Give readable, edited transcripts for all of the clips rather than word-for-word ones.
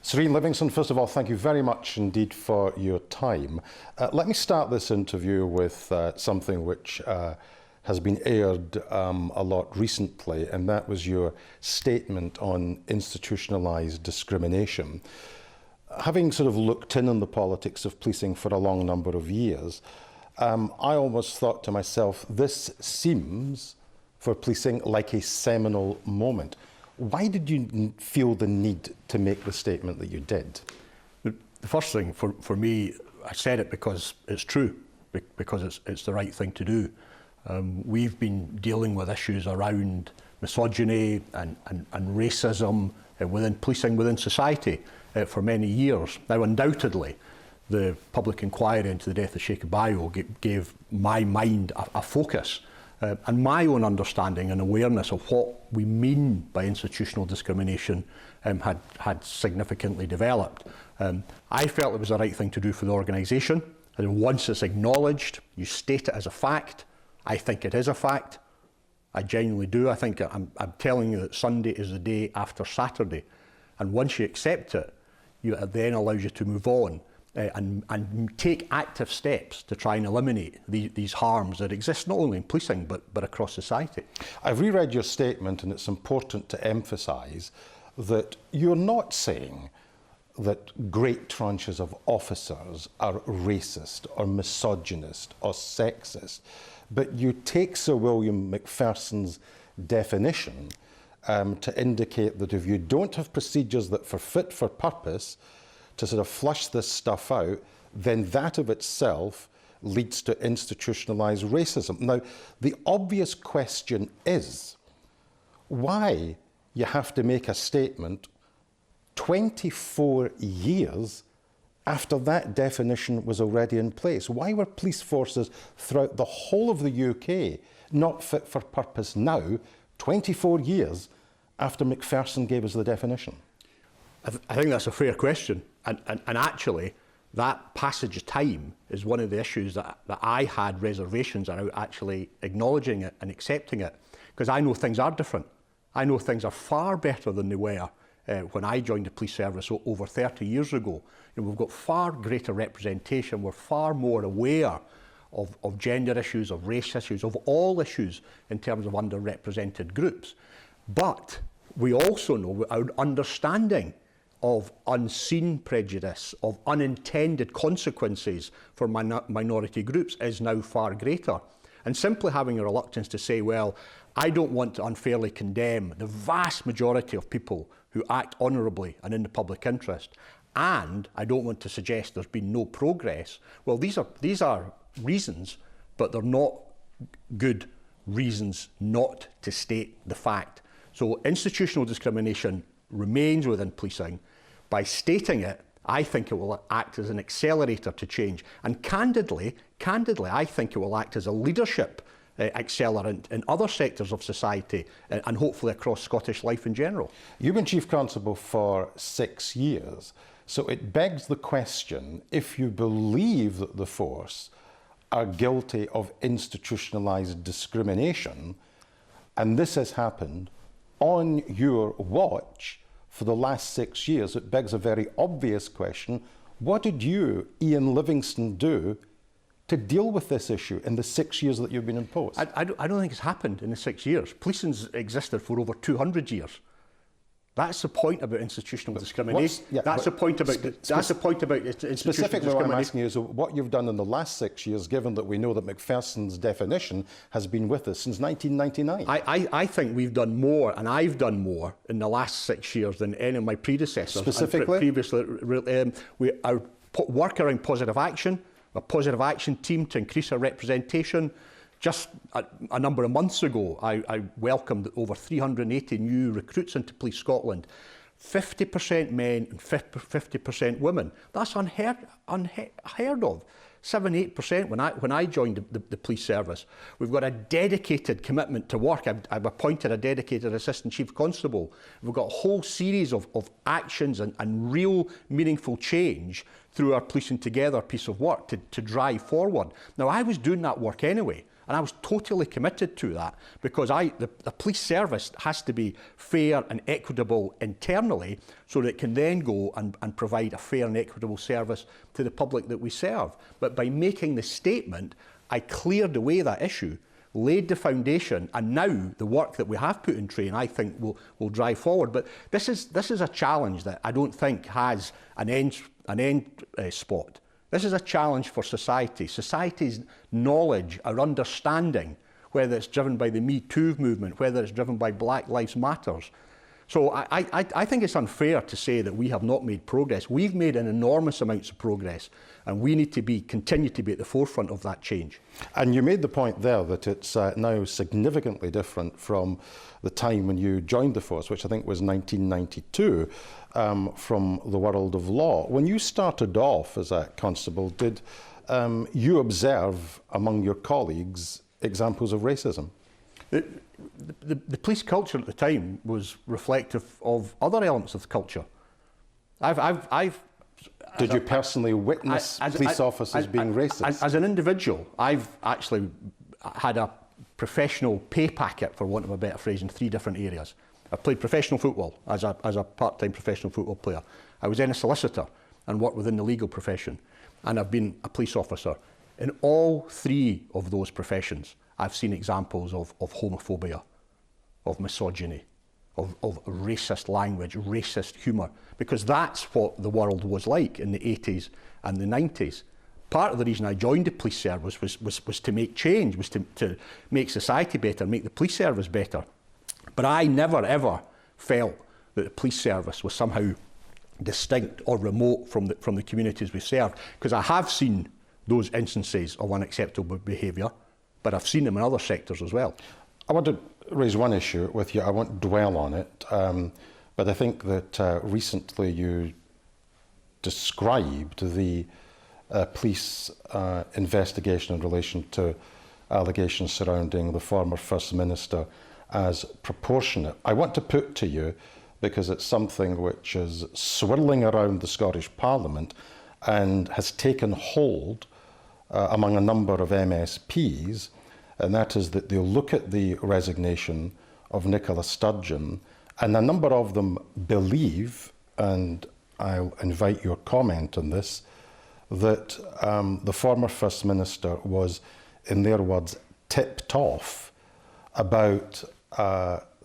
Sir Iain Livingstone, first of all, thank you very much indeed for your time. Let me start this interview with something which has been aired a lot recently, and that was your statement on institutionalised discrimination. Having sort of looked in on the politics of policing for a long number of years, I almost thought to myself, this seems for policing like a seminal moment. Why did you feel the need to make the statement that you did? The first thing for me, I said it because it's true, because it's the right thing to do. We've been dealing with issues around misogyny and racism within policing, within society for many years. Now, undoubtedly, the public inquiry into the death of Sheikh Abayo gave my mind a focus. And my own understanding and awareness of what we mean by institutional discrimination had significantly developed. I felt it was the right thing to do for the organisation. And once it's acknowledged, you state it as a fact. I think it is a fact. I genuinely do. I think I'm telling you that Sunday is the day after Saturday. And once you accept it, it then allows you to move on. And take active steps to try and eliminate these harms that exist not only in policing but across society. I've reread your statement, and it's important to emphasise that you're not saying that great tranches of officers are racist or misogynist or sexist, but you take Sir William Macpherson's definition to indicate that if you don't have procedures that are fit for purpose to sort of flush this stuff out, then that of itself leads to institutionalised racism. Now, the obvious question is why you have to make a statement 24 years after that definition was already in place. Why were police forces throughout the whole of the UK not fit for purpose now, 24 years after Macpherson gave us the definition? I think that's a fair question, and actually that passage of time is one of the issues that I had reservations about actually acknowledging it and accepting it, because I know things are different. I know things are far better than they were when I joined the police service over 30 years ago. We've got far greater representation, we're far more aware of gender issues, of race issues, of all issues in terms of underrepresented groups. But we also know our understanding of unseen prejudice, of unintended consequences for minority groups is now far greater. And simply having a reluctance to say, well, I don't want to unfairly condemn the vast majority of people who act honourably and in the public interest, and I don't want to suggest there's been no progress. Well, these are reasons, but they're not good reasons not to state the fact. So institutional discrimination remains within policing. By stating it, I think it will act as an accelerator to change. And candidly, I think it will act as a leadership accelerant in other sectors of society and hopefully across Scottish life in general. You've been Chief Constable for 6 years, so it begs the question, if you believe that the force are guilty of institutionalised discrimination, and this has happened on your watch for the last 6 years, it begs a very obvious question. What did you, Iain Livingstone, do to deal with this issue in the 6 years that you've been in post? I don't think it's happened in the 6 years. Policing's existed for over 200 years. That's the point about institutional discrimination. That's the point about institutional discrimination. Specifically, what I'm asking you is what you've done in the last 6 years, given that we know that Macpherson's definition has been with us since 1999. I think we've done more, and I've done more in the last 6 years than any of my predecessors. Specifically? Previously, our work around positive action, a positive action team to increase our representation. Just a number of months ago, I welcomed over 380 new recruits into Police Scotland. 50% men and 50% women. That's unheard of. 7-8% when I joined the police service. We've got a dedicated commitment to work. I've appointed a dedicated Assistant Chief Constable. We've got a whole series of actions and real meaningful change through our Policing Together piece of work to drive forward. Now, I was doing that work anyway. And I was totally committed to that, because the police service has to be fair and equitable internally, so that it can then go and provide a fair and equitable service to the public that we serve. But by making the statement, I cleared away that issue, laid the foundation, and now the work that we have put in train, I think, will drive forward. But this is a challenge that I don't think has an end spot. This is a challenge for society. Society's knowledge, our understanding, whether it's driven by the Me Too movement, whether it's driven by Black Lives Matters. So I think it's unfair to say that we have not made progress. We've made an enormous amounts of progress, and we need to continue to be at the forefront of that change. And you made the point there that it's now significantly different from the time when you joined the force, which I think was 1992, from the world of law. When you started off as a constable, did you observe among your colleagues examples of racism? The police culture at the time was reflective of other elements of the culture. Did you personally witness police officers being racist? As an individual, I've actually had a professional pay packet, for want of a better phrase, in 3 different areas. I played professional football as a part-time professional football player. I was then a solicitor and worked within the legal profession. And I've been a police officer. In all 3 of those professions, I've seen examples of homophobia, of misogyny, of racist language, racist humour, because that's what the world was like in the 80s and the 90s. Part of the reason I joined the police service was to make change, was to make society better, make the police service better. But I never ever felt that the police service was somehow distinct or remote from the communities we served, because I have seen those instances of unacceptable behaviour, but I've seen them in other sectors as well. I want to raise one issue with you. I won't dwell on it, but I think that recently you described the police investigation in relation to allegations surrounding the former First Minister as proportionate. I want to put to you, because it's something which is swirling around the Scottish Parliament and has taken hold among a number of MSPs, and that is that they'll look at the resignation of Nicola Sturgeon, and a number of them believe, and I'll invite your comment on this, that the former First Minister was, in their words, tipped off about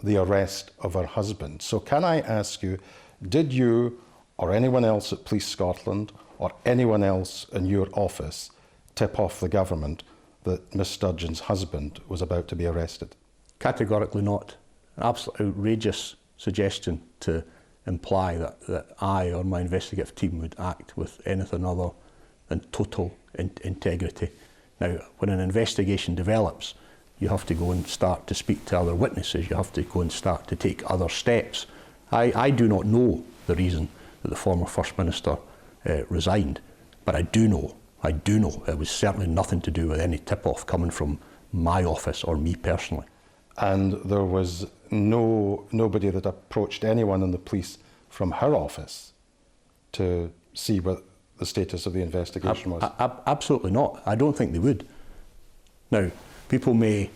the arrest of her husband. So can I ask you, did you or anyone else at Police Scotland or anyone else in your office tip off the government that Ms Sturgeon's husband was about to be arrested? Categorically not. An absolutely outrageous suggestion to imply that I or my investigative team would act with anything other than total integrity. Now, when an investigation develops, you have to go and start to speak to other witnesses, you have to go and start to take other steps. I do not know the reason that the former First Minister resigned, but I do know it was certainly nothing to do with any tip-off coming from my office or me personally. And there was nobody that approached anyone in the police from her office to see what the status of the investigation was? Absolutely not. I don't think they would. Now, people may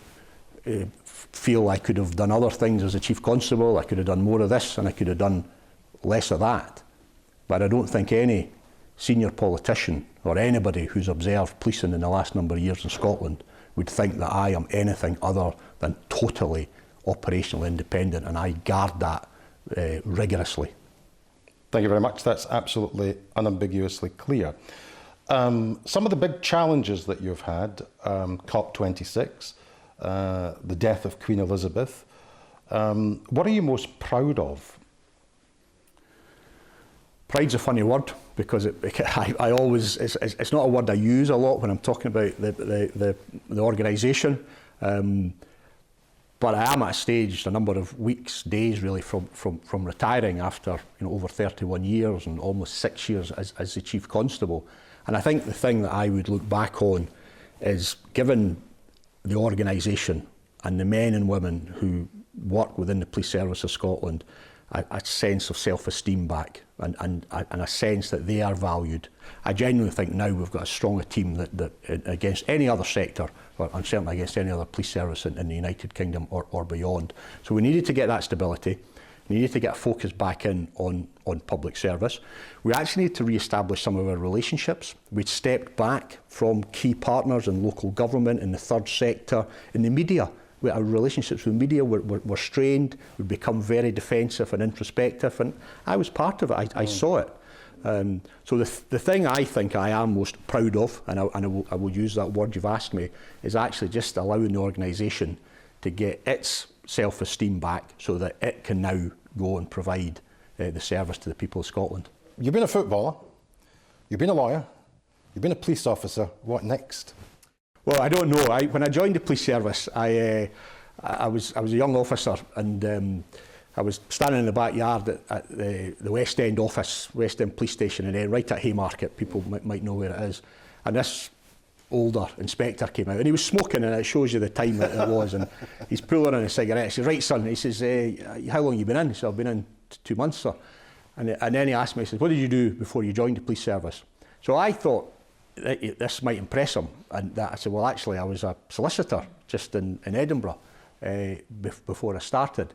feel I could have done other things as a Chief Constable, I could have done more of this and I could have done less of that. But I don't think any senior politician or anybody who's observed policing in the last number of years in Scotland would think that I am anything other than totally operationally independent, and I guard that rigorously. Thank you very much. That's absolutely unambiguously clear. Some of the big challenges that you've had, COP26, the death of Queen Elizabeth, what are you most proud of? Pride's a funny word, because I always, it's not a word I use a lot when I'm talking about the organisation. But I am at a stage, a number of weeks, days really, from retiring after over 31 years and almost 6 years as the Chief Constable. And I think the thing that I would look back on is, given the organisation and the men and women who work within the Police Service of Scotland, a sense of self-esteem back and a sense that they are valued. I genuinely think now we've got as strong a team that against any other sector, and certainly against any other police service in the United Kingdom or beyond. So we needed to get that stability. We needed to get a focus back in on public service. We actually need to re-establish some of our relationships. We'd stepped back from key partners in local government, in the third sector, in the media. Our relationships with media were strained. We'd become very defensive and introspective, and I was part of it. I saw it. So the thing I think I am most proud of, and I will use that word you've asked me, is actually just allowing the organisation to get its self-esteem back so that it can now go and provide the service to the people of Scotland. You've been a footballer, you've been a lawyer, you've been a police officer. What next? Well, I don't know. When I joined the police service, I was a young officer, and I was standing in the backyard at the West End office, West End police station, and right at Haymarket. People might know where it is. And this older inspector came out, and he was smoking, and it shows you the time that it was. And he's pulling on a cigarette. He says, "Right, son." He says, "How long have you been in?" He said, "I've been in 2 months, sir." And then he asked me, he says, "What did you do before you joined the police service?" So I thought this might impress him, and I said, "Well, actually, I was a solicitor just in Edinburgh before I started."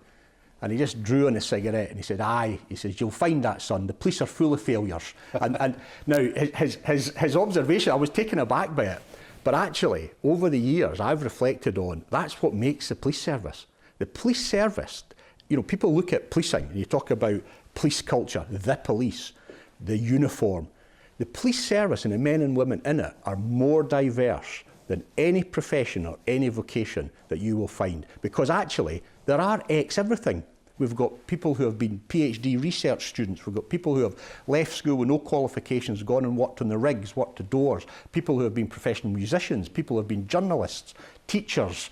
And he just drew on a cigarette and he said, "Aye," he says, "you'll find that, son, the police are full of failures." and now his observation, I was taken aback by it, but actually over the years I've reflected on, that's what makes the police service. The police service, you know, people look at policing and you talk about police culture, the police, the uniform. The police service and the men and women in it are more diverse than any profession or any vocation that you will find, because actually there are everything. We've got people who have been PhD research students, we've got people who have left school with no qualifications, gone and worked on the rigs, worked the doors, people who have been professional musicians, people who have been journalists, teachers,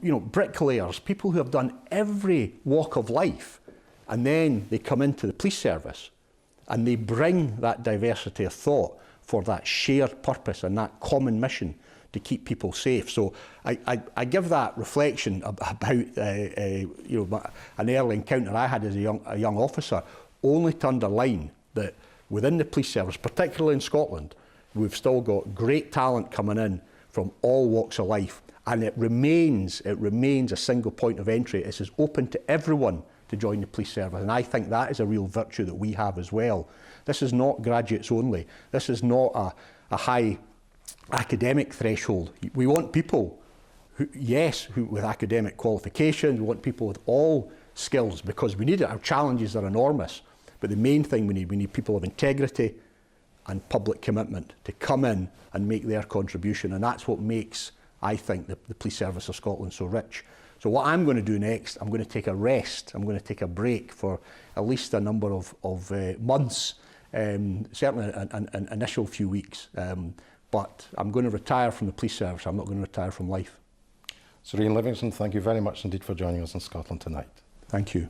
you know, bricklayers, people who have done every walk of life, and then they come into the police service and they bring that diversity of thought for that shared purpose and that common mission to keep people safe. So I give that reflection about you know, an early encounter I had as a young officer, only to underline that within the police service, particularly in Scotland, we've still got great talent coming in from all walks of life, and it remains a single point of entry. It's as open to everyone to join the police service, and I think that is a real virtue that we have as well. This is not graduates only. This is not a high academic threshold. We want people who with academic qualifications. We want people with all skills, because we need it. Our challenges are enormous, but the main thing we need people of integrity and public commitment to come in and make their contribution, and that's what makes, I think, the police service of Scotland so rich. So what I'm going to do next, I'm going to take a rest. I'm going to take a break for at least a number of months, certainly an initial few weeks. But I'm going to retire from the police service. I'm not going to retire from life. Sir Iain Livingstone, thank you very much indeed for joining us in Scotland tonight. Thank you.